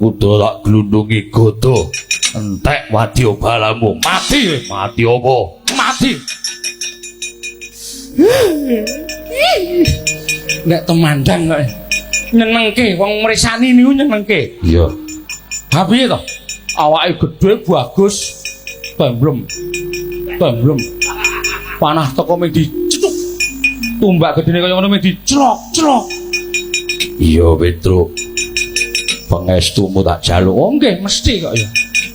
Kudu tak glundungi godo. Entek wadya balamu. Mati, mati apa? Mati. Nek temandang kok nyenengke wong mresani niku nyenengke. Iya. Ha piye to? Awake gedhe bagus. Bamblem. Bamblem. Panah teko mung dicethuk. Tumbak gedene kaya ngono mung diclok-clok. Iya, Petruk. Pangestumu tak jaluk. Oh nggih, mesti kok ya.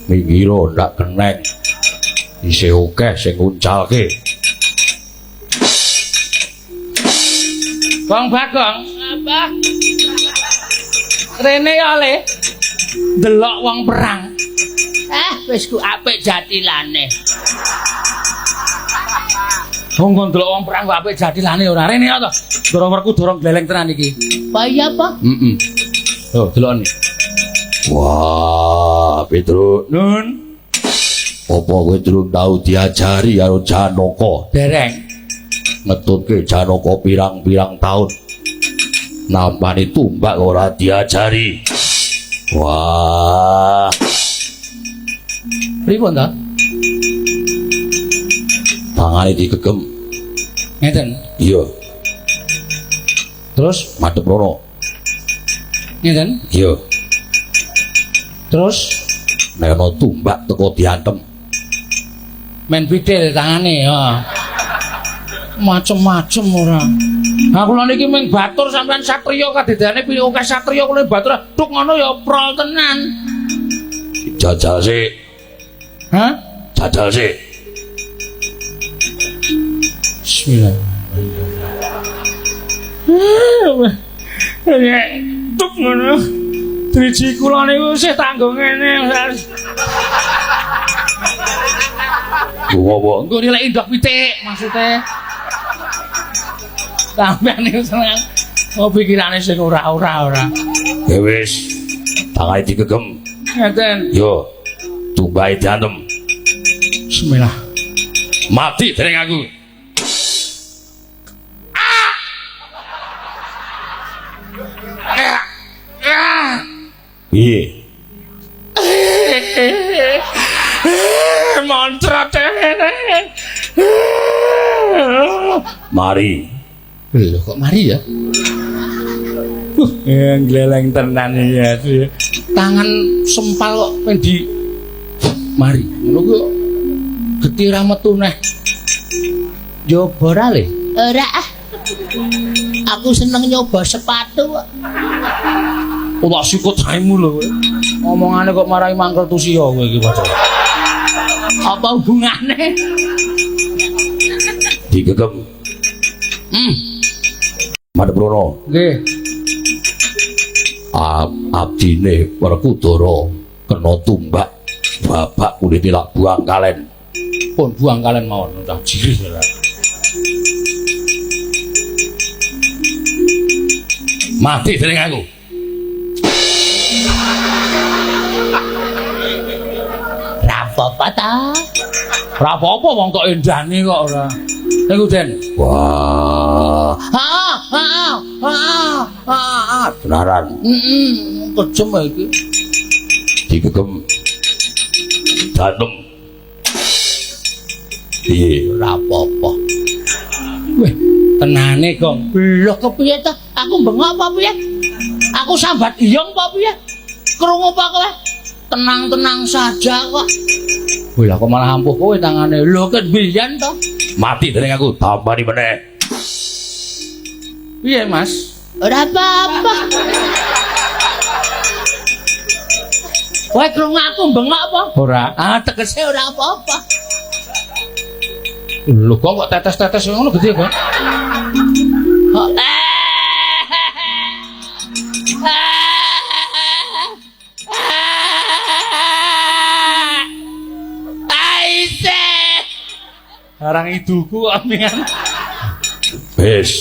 Minggiro ndak keneng. Isih akeh sing nguncalke. Bang Bagong, apa? Rene ya le. Delok wong perang. Wis ku apik jatilane. Wong kon delok wong perang kok apik jatilane ora. Rene ya to. Dorong werku dorong gleleng tenan iki. Bahaya apa? Heeh. Oh, delokne. Wah, Petruk. Nun, Apa kowe durung tau diajari karo Janaka? dereng. Ngetutke Janaka pirang-pirang taun. Nampani tumbak ora diajari. Wah, Pripun to? tangane digegem. Ngeten. Iya, Terus madhep rono. ngeten. Iya, Terus nek ana tumbak teko diantem. men pidil tangane ya. Macem-macem ora. Aku lho niki mung batur sampean satriya kadidane pilih akeh satriya kula batur tuk ngono ya prol tenan. Jajal sik, Hah? jajal sik. Bismillah. Tuk ngono. Driji kula niku sih tanggo ngene. Gowo. Engko nilai ndok pitik maksude. Sampeyan niku seneng. Oh pikirane sing ora. Ya wis, tangane digegem. Ngeten. Yo, tumbake diantem. Bismillah. Mati dereng aku. Piye? Mantra Mari. Lho kok mari ya? Yang gleleng tenan ya. Tangan sempal kok pengen di mari. Ngono ku geti ra metu neh. Nyoba ra le. Ora ah. Aku seneng nyoba sepatu kok. Ora sikut saimu lho kowe. Omongane kok marai mangkel tusia kowe iki padha. Apa hubungane? Digegem. Madhep rono. Nggih. Abdine Werkudara kena tumbak. Babak kulite lak buang kalen. Pun buang kalian mawon cah jirih. Mati dereng aku. Ra apa-apa ta. Ora apa-apa wong kok endane kok ora. Niku Den. Wah, benaran. Kejem iki. Digegem. Danem. Piye? Ora apa-apa. Weh, tenane, Gong. Lho kepiye ta? Aku bengok apa piye? Aku sambat iyong apa piye? Krungu apa kowe? Tenang-tenang saja kok. Weh, lah kok malah ampuh kowe tangane. Lho ket biyen to. Mati dereng aku. Tambani meneh. Piye, Mas? Ora apa-apa. Kowe krungu aku bengok apa? Ora. Ah tegese ora apa-apa. Lho kok tetes-tetes ngono gede kok. Oh, Aise. Arang iduku kok amingan. Wis.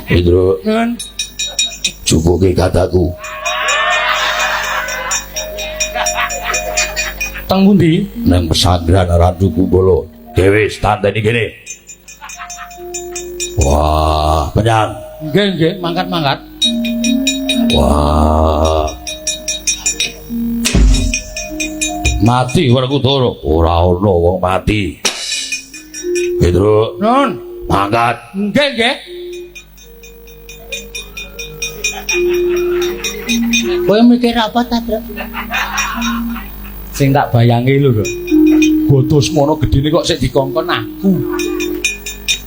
Pedro, Nun. cukuke kataku. Teng pundi? Nang pesantren Randu Kumbolo. Dewe standani kene. Wah, penyang. Nggih, nggih, mangkat-mangkat. Wah. Mati Werkudara. Ora ana wong mati. Pedro, Nun, mangkat. nggih nggih. Kowe mikir apa ta, Bro? Sing tak bayangi lho, Bro. Botos mono gedene kok sik dikongkon aku.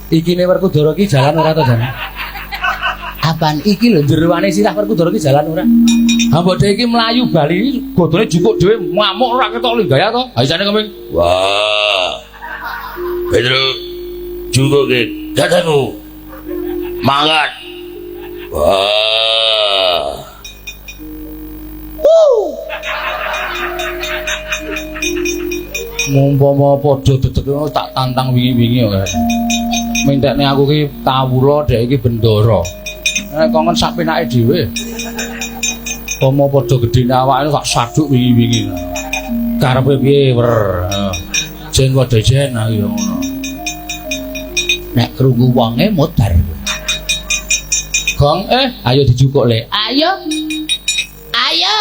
Iki ne Werkudara ki jalan ora to, Jan? Apaan iki lho? Jeroane sirah Werkudara ki jalan ora? Ha mbok dhewe iki mlayu bali godone jukuk dhewe ngamuk ora ketok linggaya to. Ha isane keping. Wah. Pedro, juga ke dadamu. Mangkat. Wah. Mumpama padha dedek tak tantang wingi-wingi kok. Mintekne aku ki kawula dhek iki bendara. Nek kongen sak penake dhewe. Pomo padha gedene awake tak saduk wingi-wingi. Karepe piye wer. Jen padha jen aku ya ngono. Nek krungu wonge muter. Gong ayo dijukuk le. Ayo. Ayo.